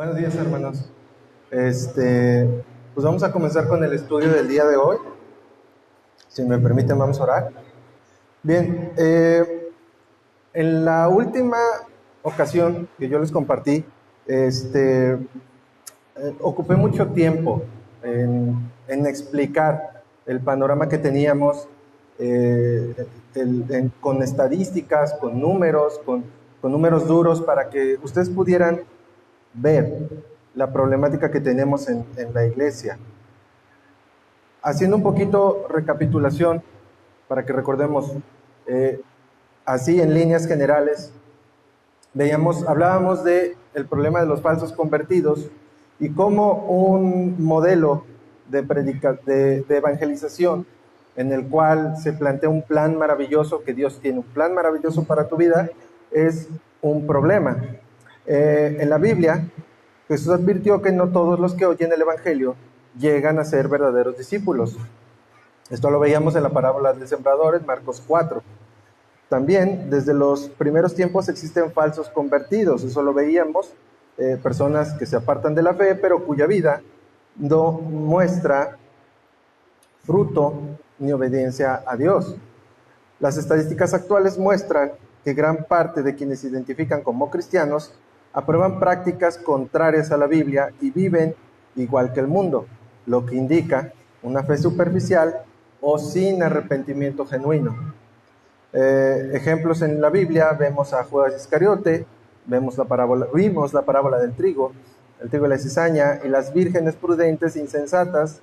Buenos días, hermanos. Pues vamos a comenzar con el estudio del día de hoy. Si me permiten, vamos a orar. Bien, en la última ocasión que yo les compartí, ocupé mucho tiempo en explicar el panorama que teníamos con estadísticas, con números duros, para que ustedes pudieran ver la problemática que tenemos en la iglesia. Haciendo un poquito recapitulación, para que recordemos, así en líneas generales, hablábamos de el problema de los falsos convertidos y cómo un modelo de evangelización en el cual se plantea un plan maravilloso, que Dios tiene un plan maravilloso para tu vida, es un problema. En la Biblia, Jesús advirtió que no todos los que oyen el Evangelio llegan a ser verdaderos discípulos. Esto lo veíamos en la parábola del sembrador en Marcos 4. También, desde los primeros tiempos existen falsos convertidos. Eso lo veíamos, personas que se apartan de la fe, pero cuya vida no muestra fruto ni obediencia a Dios. Las estadísticas actuales muestran que gran parte de quienes se identifican como cristianos aprueban prácticas contrarias a la Biblia y viven igual que el mundo, lo que indica una fe superficial o sin arrepentimiento genuino. Ejemplos en la Biblia: vemos a Judas Iscariote, vimos la parábola del trigo, el trigo y la cizaña, y las vírgenes prudentes e insensatas,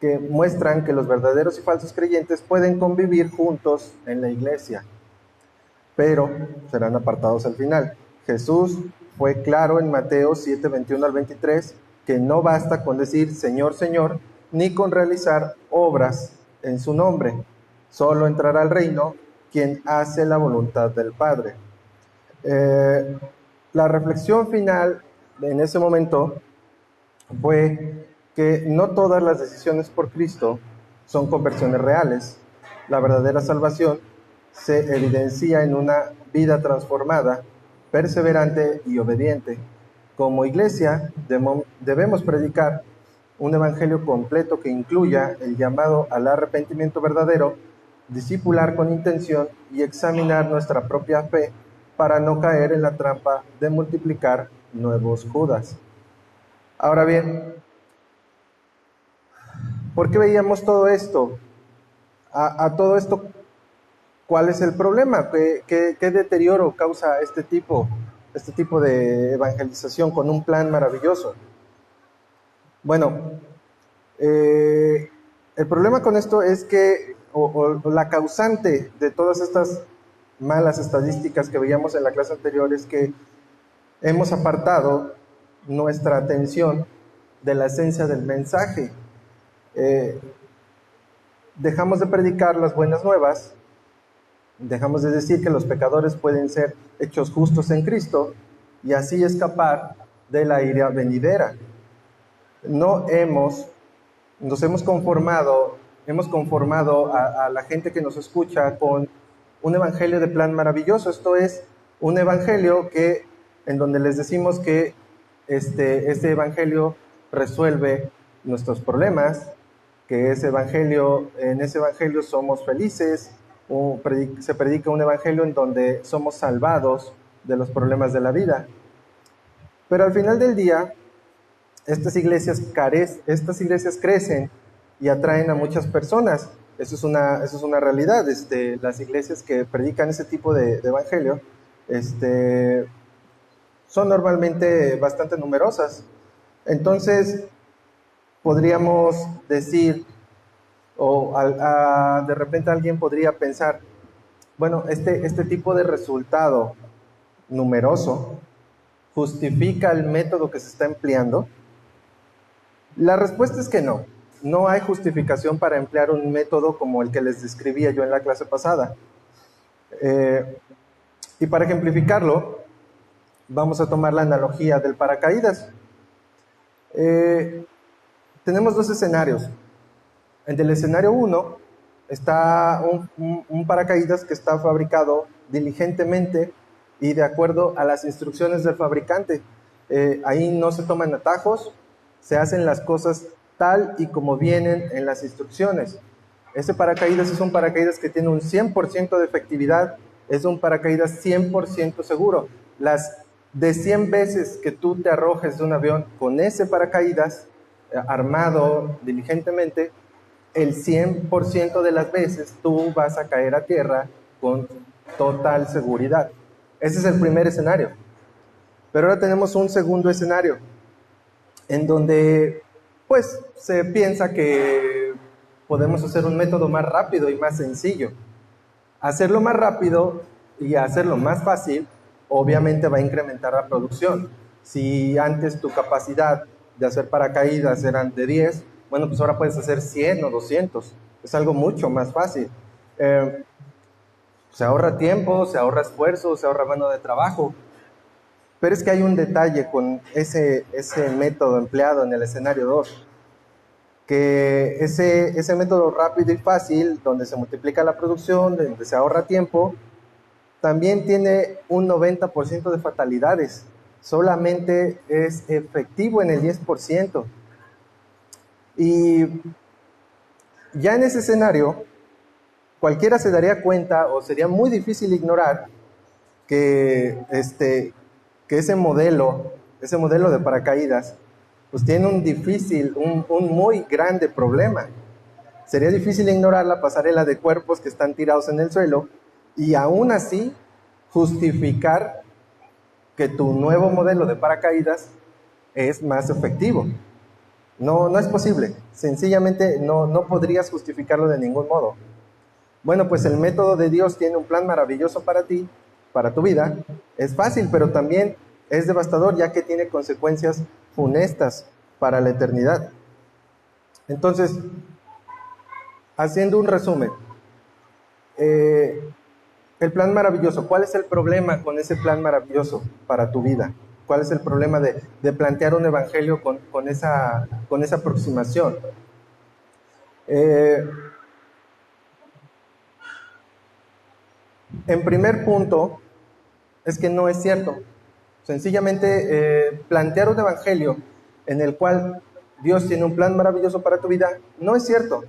que muestran que los verdaderos y falsos creyentes pueden convivir juntos en la iglesia, pero serán apartados al final. Jesús fue claro en Mateo 7, 21 al 23, que no basta con decir Señor, Señor, ni con realizar obras en su nombre. Solo entrará al reino quien hace la voluntad del Padre. La reflexión final en ese momento fue que no todas las decisiones por Cristo son conversiones reales. La verdadera salvación se evidencia en una vida transformada, perseverante y obediente. Como iglesia debemos predicar un evangelio completo que incluya el llamado al arrepentimiento verdadero, discipular con intención y examinar nuestra propia fe para no caer en la trampa de multiplicar nuevos Judas. Ahora bien, ¿por qué veíamos todo esto? A todo esto, ¿cuál es el problema? ¿Qué deterioro causa este tipo de evangelización con un plan maravilloso? Bueno, el problema con esto es que, o la causante de todas estas malas estadísticas que veíamos en la clase anterior, es que hemos apartado nuestra atención de la esencia del mensaje. Dejamos de predicar las buenas nuevas, dejamos de decir que los pecadores pueden ser hechos justos en Cristo y así escapar de la ira venidera. Nos hemos conformado a la gente que nos escucha con un evangelio de plan maravilloso. Esto es un evangelio en donde les decimos que este evangelio resuelve nuestros problemas, que en ese evangelio somos felices, se predica un evangelio en donde somos salvados de los problemas de la vida. Pero al final del día, estas iglesias crecen y atraen a muchas personas. Eso es una realidad. Las iglesias que predican ese tipo de evangelio son normalmente bastante numerosas. Entonces, podríamos decir, de repente alguien podría pensar, bueno, este tipo de resultado numeroso ¿justifica el método que se está empleando? La respuesta es que no. No hay justificación para emplear un método como el que les describía yo en la clase pasada. Y para ejemplificarlo, vamos a tomar la analogía del paracaídas. Tenemos dos escenarios. En el escenario 1 está un paracaídas que está fabricado diligentemente y de acuerdo a las instrucciones del fabricante. ahí no se toman atajos, se hacen las cosas tal y como vienen en las instrucciones. Ese paracaídas es un paracaídas que tiene un 100% de efectividad, es un paracaídas 100% seguro. Las de 100 veces que tú te arrojes de un avión con ese paracaídas, armado diligentemente, el 100% de las veces tú vas a caer a tierra con total seguridad. Ese es el primer escenario. Pero ahora tenemos un segundo escenario, en donde pues se piensa que podemos hacer un método más rápido y más sencillo. Hacerlo más rápido y hacerlo más fácil, obviamente va a incrementar la producción. Si antes tu capacidad de hacer paracaídas eran de 10, bueno, pues ahora puedes hacer 100 o 200. Es algo mucho más fácil. Se ahorra tiempo, se ahorra esfuerzo, se ahorra mano de trabajo. Pero es que hay un detalle con ese método empleado en el escenario 2, que ese método rápido y fácil, donde se multiplica la producción, donde se ahorra tiempo, también tiene un 90% de fatalidades. Solamente es efectivo en el 10%. Y ya en ese escenario, cualquiera se daría cuenta, o sería muy difícil ignorar, que ese modelo de paracaídas, pues tiene un muy grande problema. Sería difícil ignorar la pasarela de cuerpos que están tirados en el suelo y aún así justificar que tu nuevo modelo de paracaídas es más efectivo. No es posible. Sencillamente no podrías justificarlo de ningún modo. Bueno, pues el método de Dios tiene un plan maravilloso para ti, para tu vida. Es fácil, pero también es devastador, ya que tiene consecuencias funestas para la eternidad. Entonces, haciendo un resumen, el plan maravilloso, ¿cuál es el problema con ese plan maravilloso para tu vida? ¿Cuál es el problema de plantear un evangelio con esa aproximación? En primer punto, es que no es cierto. Sencillamente, plantear un evangelio en el cual Dios tiene un plan maravilloso para tu vida, no es cierto.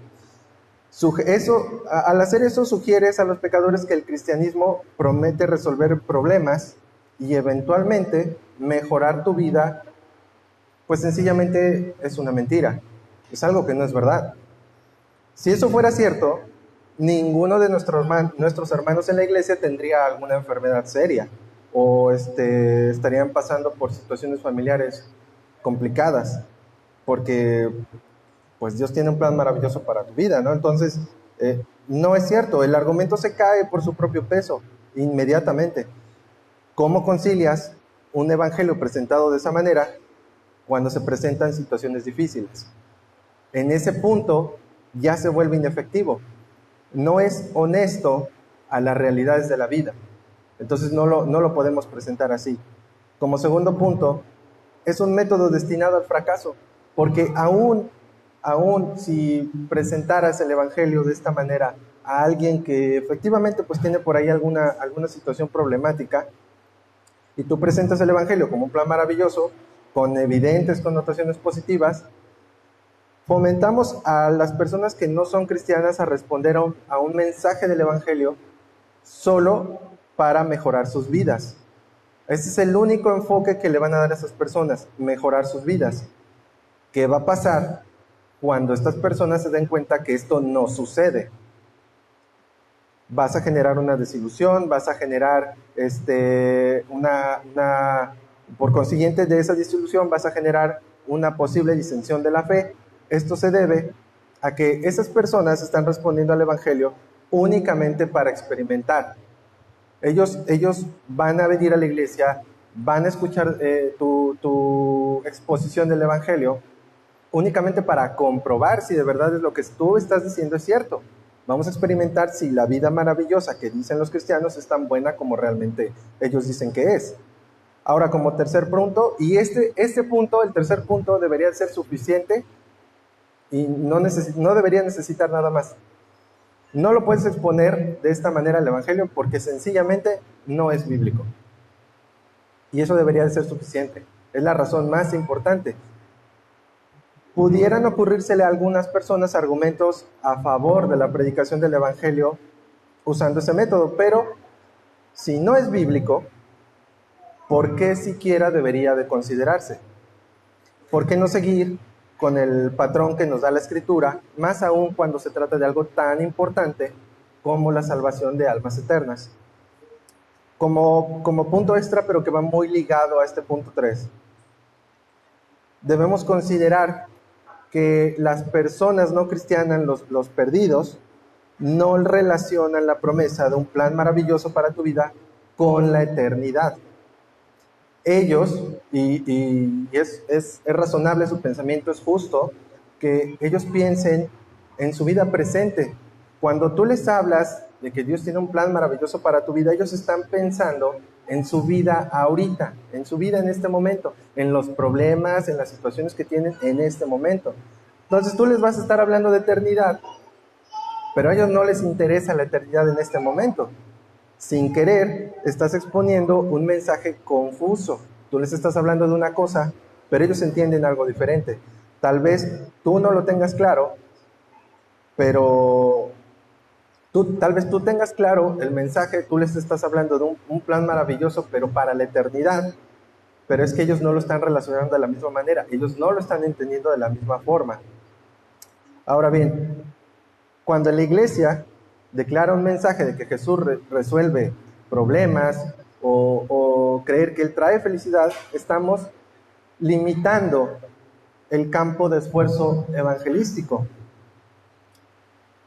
Al hacer eso, sugieres a los pecadores que el cristianismo promete resolver problemas y eventualmente mejorar tu vida, pues sencillamente es una mentira. Es algo que no es verdad. Si eso fuera cierto, ninguno de nuestros hermanos en la iglesia tendría alguna enfermedad seria o estarían pasando por situaciones familiares complicadas, porque pues Dios tiene un plan maravilloso para tu vida, ¿no? Entonces, no es cierto, el argumento se cae por su propio peso, inmediatamente. ¿Cómo concilias un evangelio presentado de esa manera cuando se presentan situaciones difíciles? En ese punto ya se vuelve inefectivo. No es honesto a las realidades de la vida. Entonces no lo podemos presentar así. Como segundo punto, es un método destinado al fracaso, porque aún si presentaras el evangelio de esta manera a alguien que efectivamente pues tiene por ahí alguna situación problemática, y tú presentas el evangelio como un plan maravilloso, con evidentes connotaciones positivas, fomentamos a las personas que no son cristianas a responder a un mensaje del evangelio solo para mejorar sus vidas. Ese es el único enfoque que le van a dar a esas personas, mejorar sus vidas. ¿Qué va a pasar cuando estas personas se den cuenta que esto no sucede? Vas a generar una desilusión, vas a generar por consiguiente de esa desilusión vas a generar una posible disensión de la fe. Esto se debe a que esas personas están respondiendo al evangelio únicamente para experimentar. Ellos van a venir a la iglesia, van a escuchar tu exposición del evangelio únicamente para comprobar si de verdad es lo que tú estás diciendo es cierto. Vamos a experimentar si la vida maravillosa que dicen los cristianos es tan buena como realmente ellos dicen que es. Ahora, como tercer punto, y el tercer punto debería ser suficiente y no debería necesitar nada más. No lo puedes exponer de esta manera al evangelio porque sencillamente no es bíblico. Y eso debería de ser suficiente. Es la razón más importante. Pudieran ocurrírsele a algunas personas argumentos a favor de la predicación del Evangelio usando ese método, pero si no es bíblico, ¿por qué siquiera debería de considerarse? ¿Por qué no seguir con el patrón que nos da la Escritura, más aún cuando se trata de algo tan importante como la salvación de almas eternas? Como punto extra, pero que va muy ligado a este punto 3, debemos considerar que las personas no cristianas, los perdidos, no relacionan la promesa de un plan maravilloso para tu vida con la eternidad. Ellos, y es razonable su pensamiento, es justo, que ellos piensen en su vida presente. Cuando tú les hablas de que Dios tiene un plan maravilloso para tu vida, ellos están pensando en su vida ahorita, en su vida en este momento, en los problemas, en las situaciones que tienen en este momento. Entonces tú les vas a estar hablando de eternidad, pero a ellos no les interesa la eternidad en este momento. Sin querer, estás exponiendo un mensaje confuso. Tú les estás hablando de una cosa, pero ellos entienden algo diferente. Tal vez tú no lo tengas claro, pero tal vez tú tengas claro el mensaje, tú les estás hablando de un plan maravilloso, pero para la eternidad. Pero es que ellos no lo están relacionando de la misma manera, ellos no lo están entendiendo de la misma forma. Ahora bien, cuando la iglesia declara un mensaje de que Jesús resuelve problemas o creer que Él trae felicidad, estamos limitando el campo de esfuerzo evangelístico.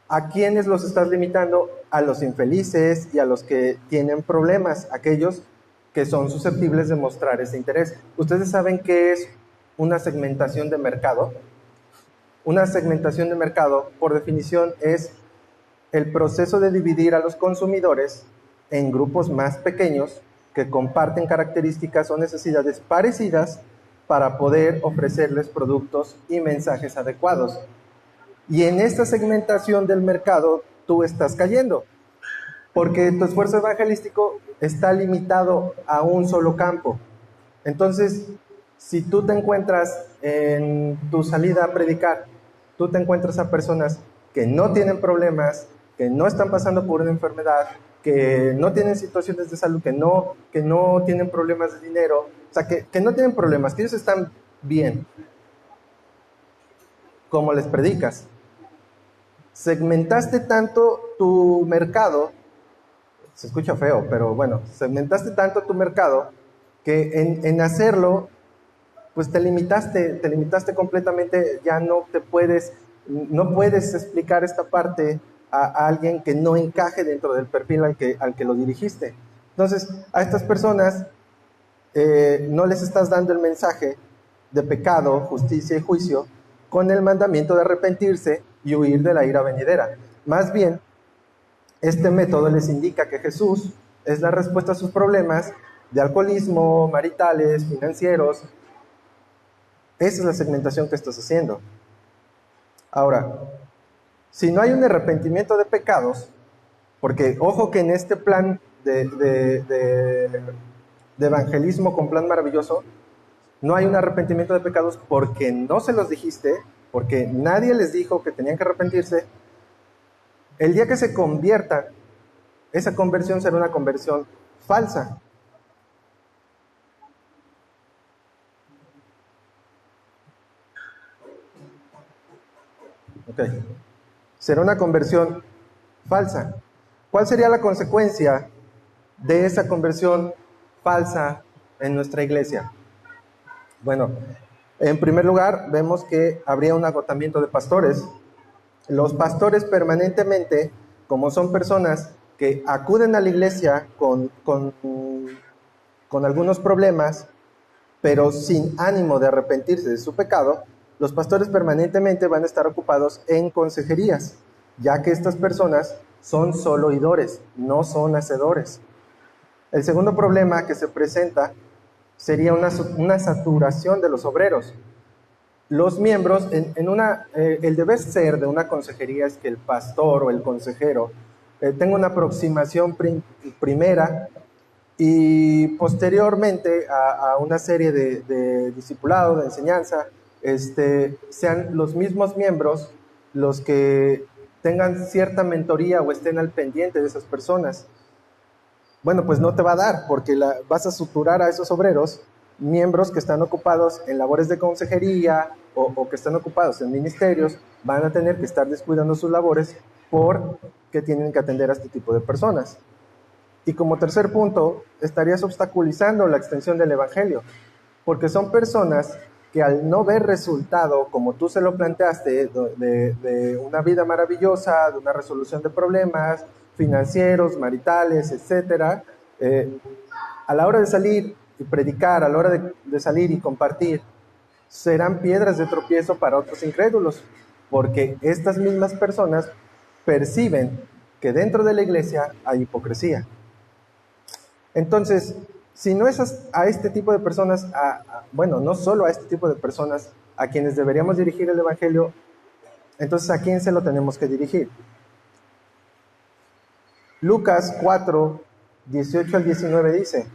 ¿A quiénes los estás limitando? A los infelices y a los que tienen problemas, aquellos que son susceptibles de mostrar ese interés. ¿Ustedes saben qué es una segmentación de mercado? Una segmentación de mercado, por definición, es el proceso de dividir a los consumidores en grupos más pequeños que comparten características o necesidades parecidas para poder ofrecerles productos y mensajes adecuados. Y en esta segmentación del mercado tú estás cayendo, porque tu esfuerzo evangelístico está limitado a un solo campo. Entonces, si tú te encuentras en tu salida a predicar, tú te encuentras a personas que no tienen problemas, que no están pasando por una enfermedad, que no tienen situaciones de salud, que no tienen problemas de dinero, o sea, que no tienen problemas, que ellos están bien. ¿Cómo les predicas? Segmentaste tanto tu mercado, se escucha feo, pero bueno, segmentaste tanto tu mercado que en hacerlo, pues te limitaste completamente, ya no puedes explicar esta parte a alguien que no encaje dentro del perfil al que lo dirigiste. Entonces, a estas personas no les estás dando el mensaje de pecado, justicia y juicio con el mandamiento de arrepentirse y huir de la ira venidera. Más bien, este método les indica que Jesús es la respuesta a sus problemas de alcoholismo, maritales, financieros. Esa es la segmentación que estás haciendo. Ahora, si no hay un arrepentimiento de pecados, porque ojo que en este plan de evangelismo con plan maravilloso, no hay un arrepentimiento de pecados porque no se los dijiste, porque nadie les dijo que tenían que arrepentirse. El día que se conviertan, esa conversión será una conversión falsa. Okay. Será una conversión falsa. ¿Cuál sería la consecuencia de esa conversión falsa en nuestra iglesia? Bueno, en primer lugar, vemos que habría un agotamiento de pastores. Los pastores permanentemente, como son personas que acuden a la iglesia con algunos problemas, pero sin ánimo de arrepentirse de su pecado, los pastores permanentemente van a estar ocupados en consejerías, ya que estas personas son solo oidores, no son hacedores. El segundo problema que se presenta sería una saturación de los obreros. Los miembros, el deber ser de una consejería es que el pastor o el consejero tenga una aproximación primera y posteriormente a una serie de discipulado, de enseñanza, sean los mismos miembros los que tengan cierta mentoría o estén al pendiente de esas personas. Bueno, pues no te va a dar, porque vas a suturar a esos obreros, miembros que están ocupados en labores de consejería o que están ocupados en ministerios, van a tener que estar descuidando sus labores porque tienen que atender a este tipo de personas. Y como tercer punto, estarías obstaculizando la extensión del evangelio, porque son personas que al no ver resultado, como tú se lo planteaste, de una vida maravillosa, de una resolución de problemas financieros, maritales, etcétera, a la hora de salir y predicar, a la hora de salir y compartir, serán piedras de tropiezo para otros incrédulos, porque estas mismas personas perciben que dentro de la iglesia hay hipocresía. Entonces, si no es a este tipo de personas, bueno, no solo a este tipo de personas a quienes deberíamos dirigir el evangelio, entonces ¿a quién se lo tenemos que dirigir? Lucas 4, 18 al 19 dice: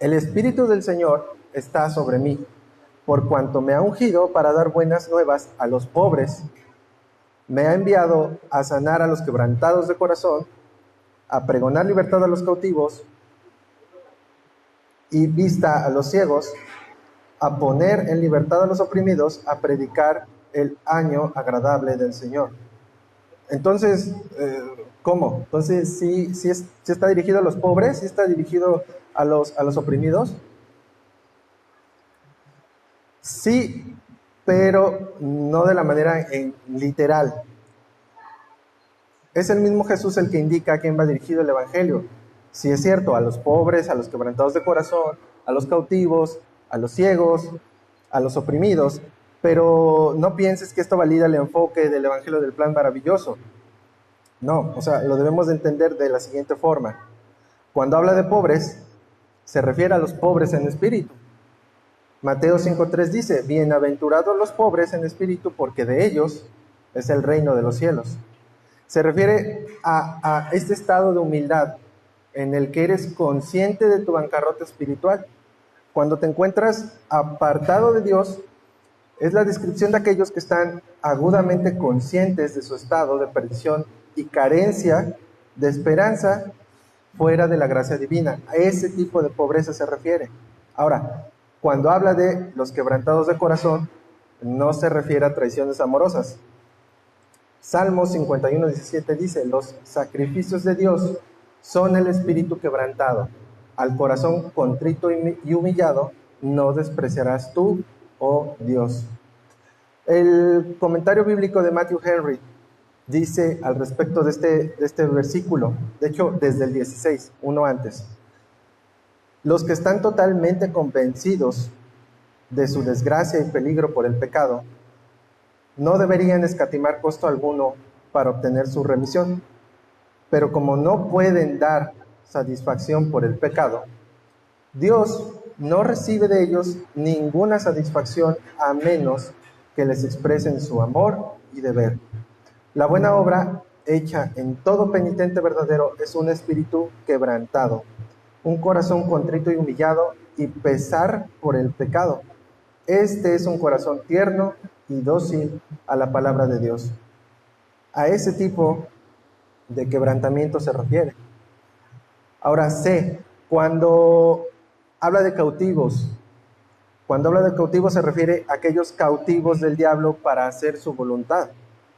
el Espíritu del Señor está sobre mí, por cuanto me ha ungido para dar buenas nuevas a los pobres. Me ha enviado a sanar a los quebrantados de corazón, a pregonar libertad a los cautivos y vista a los ciegos, a poner en libertad a los oprimidos, a predicar el año agradable del Señor. Entonces, ¿cómo? Entonces, ¿sí está dirigido a los pobres? ¿Sí está dirigido a los oprimidos? Sí, pero no de la manera literal. Es el mismo Jesús el que indica a quién va dirigido el evangelio. Sí, es cierto, a los pobres, a los quebrantados de corazón, a los cautivos, a los ciegos, a los oprimidos, pero no pienses que esto valida el enfoque del evangelio del plan maravilloso. No, o sea, lo debemos de entender de la siguiente forma. Cuando habla de pobres, se refiere a los pobres en espíritu. Mateo 5:3 dice: bienaventurados los pobres en espíritu, porque de ellos es el reino de los cielos. Se refiere a este estado de humildad en el que eres consciente de tu bancarrota espiritual. Cuando te encuentras apartado de Dios, es la descripción de aquellos que están agudamente conscientes de su estado de perdición y carencia de esperanza fuera de la gracia divina. A ese tipo de pobreza se refiere. Ahora, cuando habla de los quebrantados de corazón, no se refiere a traiciones amorosas. Salmo 51:17 dice: los sacrificios de Dios son el espíritu quebrantado. Al corazón contrito y humillado no despreciarás tú, oh Dios. El comentario bíblico de Matthew Henry dice al respecto de este versículo, de hecho desde el 16, uno antes: los que están totalmente convencidos de su desgracia y peligro por el pecado no deberían escatimar costo alguno para obtener su remisión, pero como no pueden dar satisfacción por el pecado, Dios no recibe de ellos ninguna satisfacción a menos que les expresen su amor y deber. La buena obra hecha en todo penitente verdadero es un espíritu quebrantado, un corazón contrito y humillado y pesar por el pecado. Este es un corazón tierno y dócil a la palabra de Dios. A ese tipo de quebrantamiento se refiere. Ahora cuando habla de cautivos se refiere a aquellos cautivos del diablo para hacer su voluntad.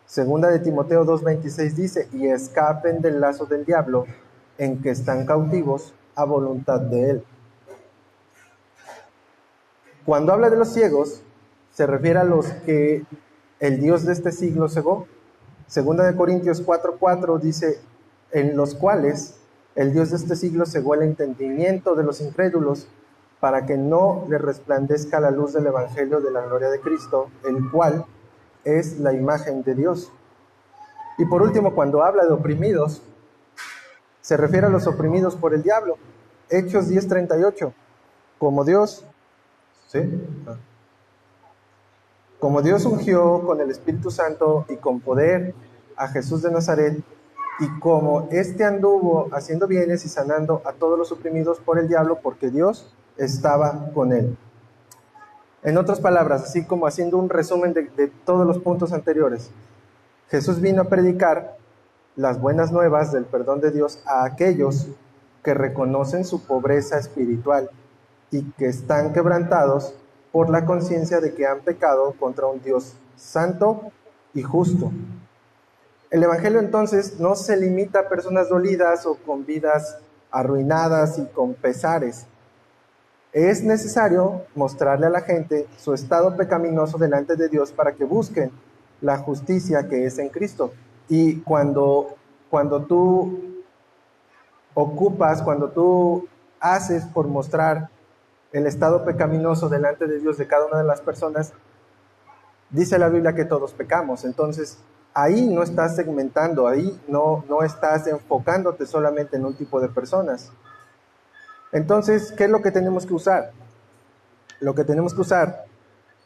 Segunda de Timoteo 2:26 dice: y escapen del lazo del diablo en que están cautivos a voluntad de él. Cuando habla de los ciegos, se refiere a los que el Dios de este siglo cegó. Segunda de Corintios 4:4 dice: en los cuales el Dios de este siglo cegó el entendimiento de los incrédulos, para que no les resplandezca la luz del evangelio de la gloria de Cristo, el cual es la imagen de Dios. Y por último, cuando habla de oprimidos, se refiere a los oprimidos por el diablo. Hechos 10:38, como Dios ungió con el Espíritu Santo y con poder a Jesús de Nazaret, y como éste anduvo haciendo bienes y sanando a todos los oprimidos por el diablo, porque Dios estaba con él. En otras palabras, así como haciendo un resumen de todos los puntos anteriores, Jesús vino a predicar las buenas nuevas del perdón de Dios a aquellos que reconocen su pobreza espiritual y que están quebrantados por la conciencia de que han pecado contra un Dios santo y justo. El Evangelio entonces no se limita a personas dolidas o con vidas arruinadas y con pesares. Es necesario mostrarle a la gente su estado pecaminoso delante de Dios para que busquen la justicia que es en Cristo. Y cuando tú ocupas, cuando tú haces por mostrar el estado pecaminoso delante de Dios de cada una de las personas, dice la Biblia que todos pecamos. Entonces, ahí no estás segmentando, ahí no estás enfocándote solamente en un tipo de personas. Entonces, ¿qué es lo que tenemos que usar? Lo que tenemos que usar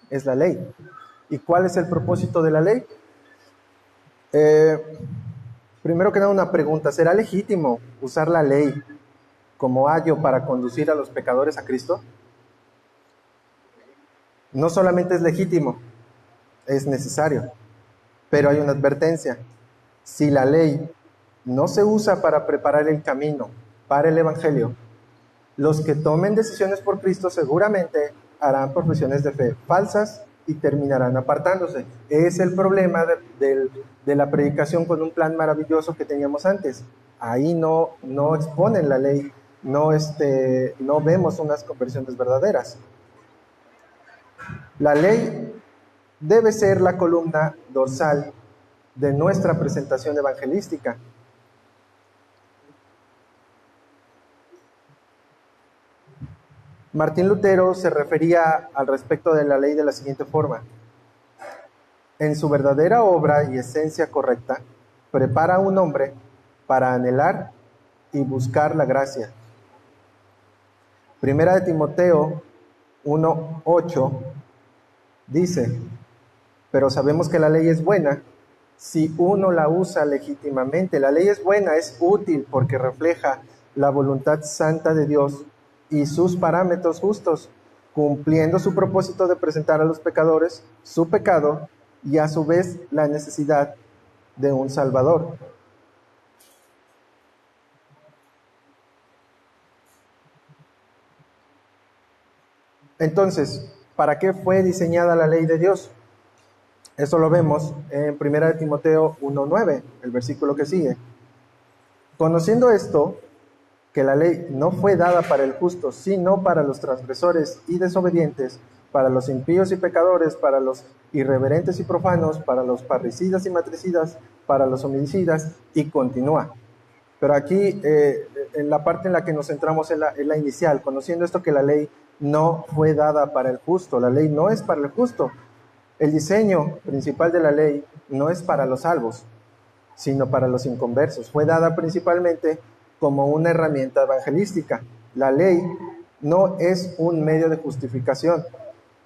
es la ley. ¿Y cuál es el propósito de la ley? Primero que nada, una pregunta: ¿será legítimo usar la ley como ayo para conducir a los pecadores a Cristo? No solamente es legítimo, es necesario, pero hay una advertencia. Si la ley no se usa para preparar el camino para el Evangelio, los que tomen decisiones por Cristo seguramente harán profesiones de fe falsas y terminarán apartándose. Es el problema de la predicación con un plan maravilloso que teníamos antes. Ahí no exponen la ley, no vemos unas conversiones verdaderas. La ley debe ser la columna dorsal de nuestra presentación evangelística. Martín Lutero se refería al respecto de la ley de la siguiente forma: en su verdadera obra y esencia correcta, prepara a un hombre para anhelar y buscar la gracia. Primera de Timoteo 1:8 dice: pero sabemos que la ley es buena si uno la usa legítimamente. La ley es buena, es útil porque refleja la voluntad santa de Dios y sus parámetros justos, cumpliendo su propósito de presentar a los pecadores su pecado y a su vez la necesidad de un Salvador. Entonces, ¿para qué fue diseñada la ley de Dios? Eso lo vemos en 1 Timoteo 1:9, el versículo que sigue. Conociendo esto, que la ley no fue dada para el justo, sino para los transgresores y desobedientes, para los impíos y pecadores, para los irreverentes y profanos, para los parricidas y matricidas, para los homicidas, y continúa. Pero aquí, en la parte en la que nos centramos en la inicial, conociendo esto, que la ley no fue dada para el justo, la ley no es para el justo. El diseño principal de la ley no es para los salvos, sino para los inconversos. Fue dada principalmente como una herramienta evangelística. La ley no es un medio de justificación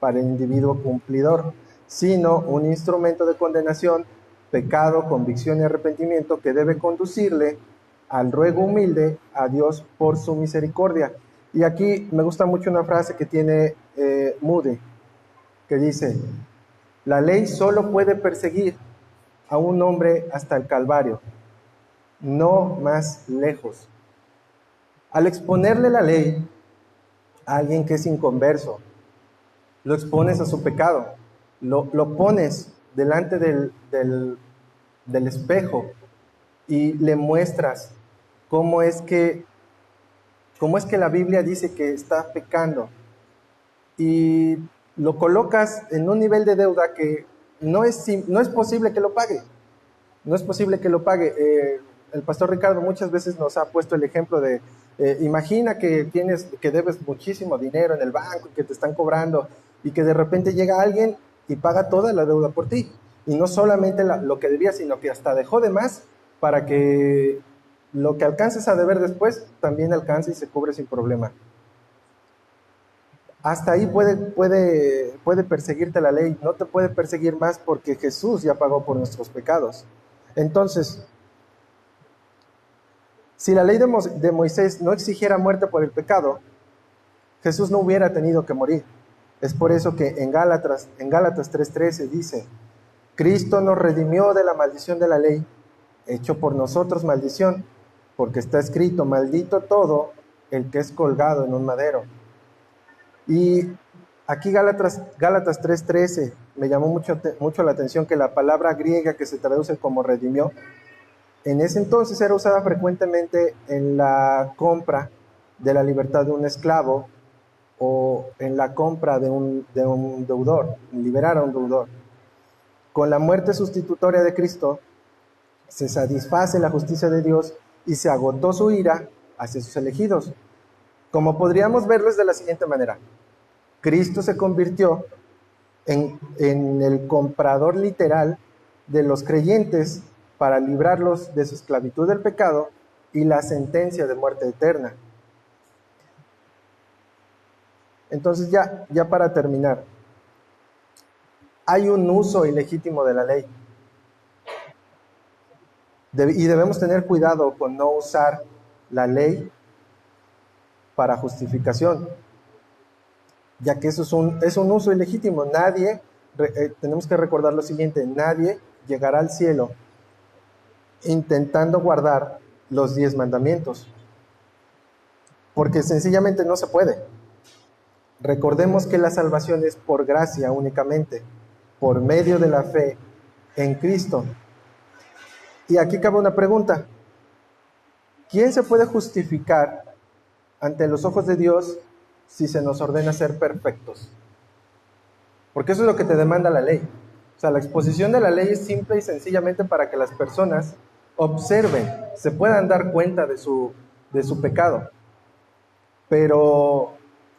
para el individuo cumplidor, sino un instrumento de condenación, pecado, convicción y arrepentimiento que debe conducirle al ruego humilde a Dios por su misericordia. Y aquí me gusta mucho una frase que tiene Moody, que dice: la ley solo puede perseguir a un hombre hasta el Calvario, no más lejos. Al exponerle la ley a alguien que es inconverso, lo expones a su pecado, lo pones delante del espejo y le muestras cómo es que la Biblia dice que está pecando, y lo colocas en un nivel de deuda que no es posible que lo pague. No es posible que lo pague. El pastor Ricardo muchas veces nos ha puesto el ejemplo de, imagina que debes muchísimo dinero en el banco y que te están cobrando, y que de repente llega alguien y paga toda la deuda por ti. Y no solamente lo que debía, sino que hasta dejó de más para que lo que alcances a deber después también alcance y se cubre sin problema. Hasta ahí puede perseguirte la ley, no te puede perseguir más porque Jesús ya pagó por nuestros pecados. Entonces, Si la ley de Moisés no exigiera muerte por el pecado, Jesús no hubiera tenido que morir. Es por eso que en Gálatas 3:13 dice: Cristo nos redimió de la maldición de la ley, hecho por nosotros maldición, porque está escrito: maldito todo el que es colgado en un madero. Y aquí Gálatas 3:13 me llamó mucho la atención que la palabra griega que se traduce como redimió, en ese entonces era usada frecuentemente en la compra de la libertad de un esclavo o en la compra de un deudor, liberar a un deudor. Con la muerte sustitutoria de Cristo se satisface la justicia de Dios y se agotó su ira hacia sus elegidos. Como podríamos verlo de la siguiente manera: Cristo se convirtió en el comprador literal de los creyentes para librarlos de su esclavitud del pecado y la sentencia de muerte eterna. Entonces ya para terminar, hay un uso ilegítimo de la ley. Y debemos tener cuidado con no usar la ley para justificación, ya que eso es un uso ilegítimo. Tenemos que recordar lo siguiente: nadie llegará al cielo intentando guardar los 10 mandamientos, porque sencillamente no se puede. Recordemos que la salvación es por gracia únicamente, por medio de la fe en Cristo. Y aquí cabe una pregunta: ¿quién se puede justificar ante los ojos de Dios si se nos ordena ser perfectos? Porque eso es lo que te demanda la ley. O sea, la exposición de la ley es simple y sencillamente para que las personas observen, se puedan dar cuenta de su pecado. Pero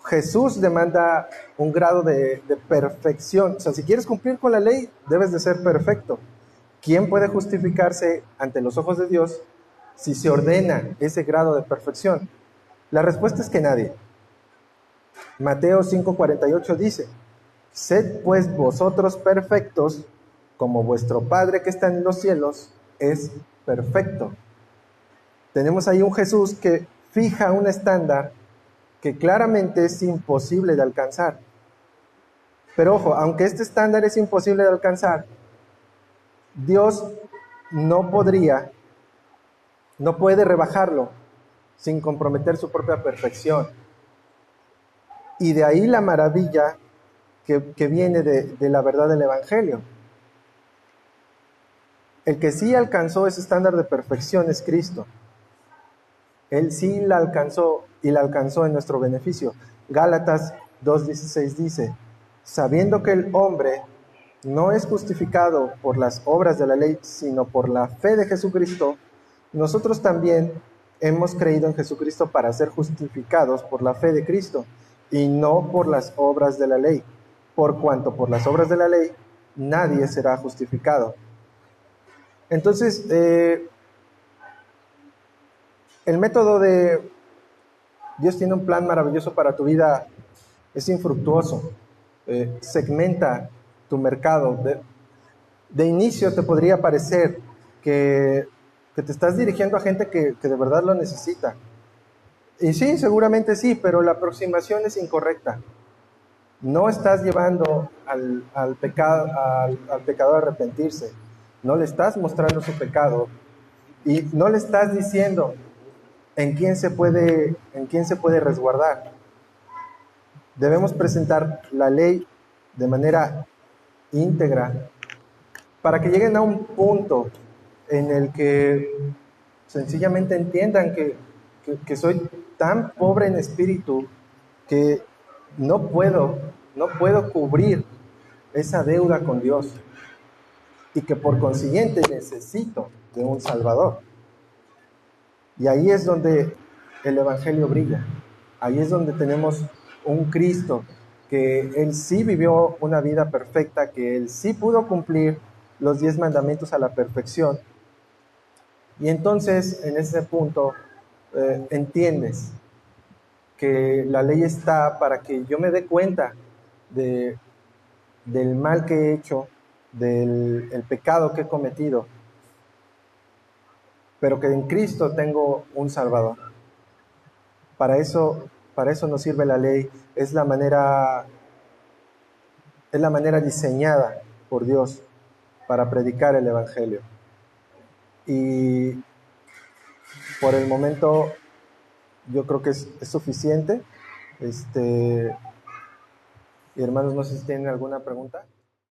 Jesús demanda un grado de perfección. O sea, si quieres cumplir con la ley, debes de ser perfecto. ¿Quién puede justificarse ante los ojos de Dios si se ordena ese grado de perfección? La respuesta es que nadie. Mateo 5:48 dice: sed pues vosotros perfectos, como vuestro Padre que está en los cielos es perfecto. Tenemos ahí un Jesús que fija un estándar que claramente es imposible de alcanzar. Pero ojo, aunque este estándar es imposible de alcanzar, Dios no puede rebajarlo sin comprometer su propia perfección. Y de ahí la maravilla que viene de la verdad del Evangelio. El que sí alcanzó ese estándar de perfección es Cristo. Él sí la alcanzó y la alcanzó en nuestro beneficio. Gálatas 2:16 dice: sabiendo que el hombre no es justificado por las obras de la ley, sino por la fe de Jesucristo, nosotros también hemos creído en Jesucristo para ser justificados por la fe de Cristo y no por las obras de la ley, por cuanto por las obras de la ley nadie será justificado. Entonces, el método de Dios tiene un plan maravilloso para tu vida es infructuoso. Segmenta tu mercado. De inicio te podría parecer que te estás dirigiendo a gente que de verdad lo necesita. Y sí, seguramente sí, pero la aproximación es incorrecta. No estás llevando al pecador a arrepentirse. No le estás mostrando su pecado. Y no le estás diciendo en quién se puede resguardar. Debemos presentar la ley de manera íntegra para que lleguen a un punto en el que sencillamente entiendan que soy tan pobre en espíritu que no puedo cubrir esa deuda con Dios y que por consiguiente necesito de un Salvador. Y ahí es donde el Evangelio brilla. Ahí es donde tenemos un Cristo que Él sí vivió una vida perfecta, que Él sí pudo cumplir los 10 mandamientos a la perfección. Y entonces, en ese punto, entiendes que la ley está para que yo me dé cuenta del mal que he hecho, del pecado que he cometido. pero que en Cristo tengo un Salvador. Para eso nos sirve la ley. Es la manera diseñada por Dios para predicar el Evangelio. Y por el momento yo creo que es suficiente. Y hermanos, no sé si tienen alguna pregunta.